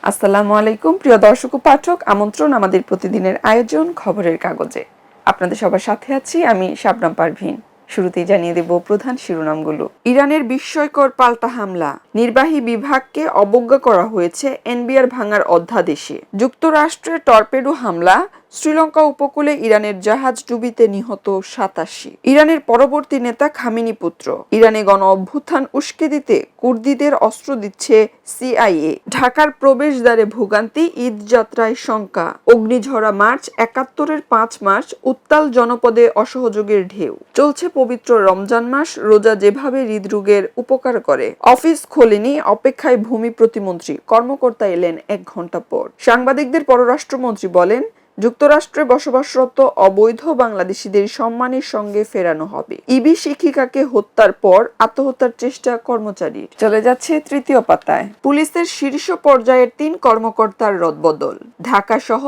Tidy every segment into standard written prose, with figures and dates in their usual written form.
আসসালামু আলাইকুম প্রিয় দর্শক ও পাঠক, আমন্ত্রণ আমাদের প্রতিদিনের আয়োজন খবরের কাগজে। আপনাদের সবার সাথে আছি আমি শাবনাম পারভীন। শুরুতেই জানিয়ে দেব প্রধান শিরোনামগুলো। ইরানের বিস্ময়কর পাল্টা হামলা, নির্বাহী বিভাগকে অবজ্ঞা করা হয়েছে এনবিআর ভাঙার অধ্যাদেশে। যুক্তরাষ্ট্রের টর্পেডো হামলা, শ্রীলঙ্কা উপকূলে ইরানের জাহাজ ডুবিতে নিহত 87। ইরানের পরবর্তী নেতা খামেনি পুত্র, ইরানে গণ অভ্যুত্থান উস্কে দিতে কুর্দিদের অস্ত্র দিচ্ছে সিআইএ। ঢাকার প্রবেশদ্বারে ভোগান্তি, ঈদ যাত্রায় শঙ্কা। অগ্নিঝরা মার্চ, ৭১-এর ৫ মার্চ উত্তাল জনপদে অসহযোগের ঢেউ। চলছে পবিত্র রমজান মাস, রোজা যেভাবে হৃদরোগের উপকার করে। অফিস খোলেনি, অপেক্ষায় ভূমি প্রতিমন্ত্রী, কর্মকর্তা এলেন ১ ঘন্টা পর। সাংবাদিকদের পররাষ্ট্রমন্ত্রী বলেন, যুক্তরাষ্ট্রে বসবাসরত অবৈধ বাংলাদেশিদের সম্মানের সঙ্গে ফেরানো হবে। ইবি শিক্ষিকাকে হত্যার পর আত্মহত্যার চেষ্টা কর্মচারীর। চলে যাচ্ছে তৃতীয় পাতায়। পুলিশের শীর্ষ পর্যায়ের ৩ কর্মকর্তার রদবদল। ঢাকা সহ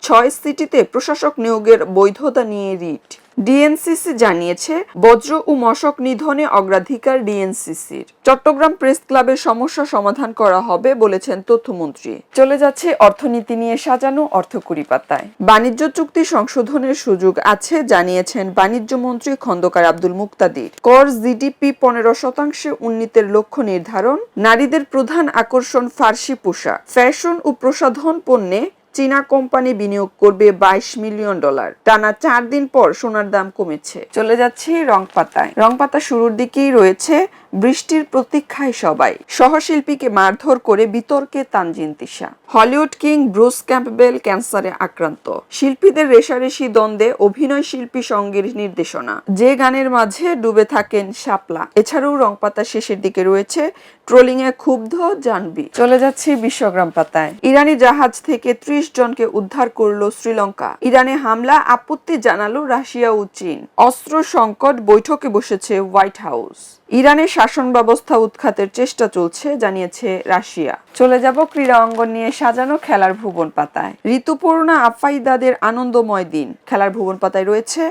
৬ সিটিতে প্রশাসক নিয়োগের বৈধতা নিয়ে রিট। ডিএনসিসি জানিয়েছে, বজ্র ও মশক নিধনে অগ্রাধিকার ডিএনসিসির। চট্টগ্রাম প্রেস ক্লাবের সমস্যা সমাধান করা হবে বলেছেন তথ্যমন্ত্রী। চলে যাচ্ছে অর্থনীতি নিয়ে সাজানো অর্থকুড়ি পাতায়। বাণিজ্য চুক্তি সংশোধনের সুযোগ আছে জানিয়েছেন বাণিজ্য মন্ত্রী খন্দকার আব্দুল মুক্তাদির। কর জিডিপি ১৫% উন্নীতের লক্ষ্য নির্ধারণ। নারীদের প্রধান আকর্ষণ ফার্সি পোশাক। ফ্যাশন ও প্রসাধন পণ্যে চীনা কোম্পানি বিনিয়োগ করবে $২২ মিলিয়ন। টানা ৪ দিন পর সোনার দাম কমেছে। চলে যাচ্ছি রং পাতায়। রং পাতা শুরুর দিকেই রয়েছে বৃষ্টির প্রতীক্ষায় সবাই। সহশিল্পীকে মারধর করে বিতর্কে Tanjin Tisha. Hollywood king Bruce Campbell ক্যান্সারে আক্রান্ত। শিল্পীদের রেষারেষি দ্বন্দ্বে অভিনয় শিল্পী সঙ্গের নির্দেশনা। যে গানের মাঝে ডুবে থাকেন শাপলা। এছাড়াও রং পাতা শেষের দিকে রয়েছে ট্রোলিং এ ক্ষুব্ধ জাহ্নবী। চলে যাচ্ছি বিশ্বগ্রাম পাতায়। ইরানি জাহাজ থেকে ৩০ জনকে উদ্ধার করলো শ্রীলঙ্কা। ইরানে হামলা আপত্তি জানালো রাশিয়া ও চীন। অস্ত্র সংকট, বৈঠকে বসেছে হোয়াইট হাউস। ইরানের শাসন ব্যবস্থা উৎখাতের চেষ্টা চলছে জানিয়েছে রাশিয়া। চলে যাব ক্রীড়া অঙ্গন নিয়ে সাজানো খেলার ভুবন পাতায়। ঋতুপূর্ণা আফাইদাদের আনন্দময় দিন। খেলার ভুবন পাতায় রয়েছে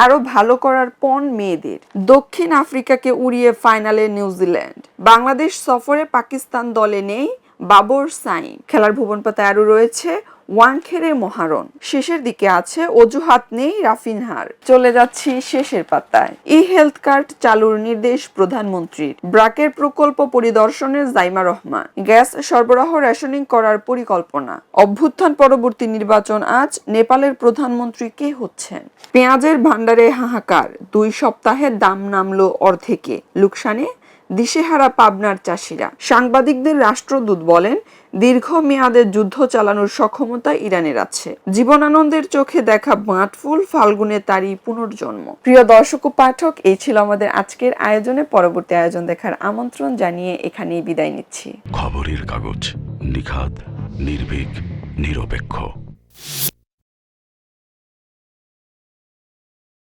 আরো ভালো করার পণ মেয়েদের। দক্ষিণ আফ্রিকাকে উড়িয়ে ফাইনালে নিউজিল্যান্ড। বাংলাদেশ সফরে পাকিস্তান দলে নেই বাবর সাইম। খেলার ভুবন পাতায় আরো রয়েছে ওয়াংখেড়ে মহারণ। শেষের দিকে আছে অজুহাত নেই রাফিনহার। চলে যাচ্ছি শেষের পাতায়। ই হেলথ কার্ড চালুর নির্দেশ প্রধানমন্ত্রীর। ব্রাকের প্রকল্প পরিদর্শনের জাইমা রহমান। গ্যাস সরবরাহ রেশনিং করার পরিকল্পনা। অভ্যুত্থান পরবর্তী নির্বাচন আজ। নেপালের প্রধানমন্ত্রী কে হচ্ছেন? পেঁয়াজের ভান্ডারে হাহাকার, ২ সপ্তাহে দাম নামলো অর্ধেকে। লোকসানে দিশেহারা পাবনার চাষিরা। সাংবাদিকদের রাষ্ট্রদূত বলেন, দীর্ঘমেয়াদে যুদ্ধ চালানোর সক্ষমতা ইরানের আছে। জীবনানন্দের চোখে দেখা বাঁটফুল, ফাল্গুনে তারই পুনর্জন্ম। প্রিয় দর্শক ও পাঠক, এই ছিল আমাদের আজকের আয়োজনে। পরবর্তী আয়োজন দেখার আমন্ত্রণ জানিয়ে এখানেই বিদায় নিচ্ছি। খবরের কাগজ, নিখাত, নির্ভীক, নিরপেক্ষ।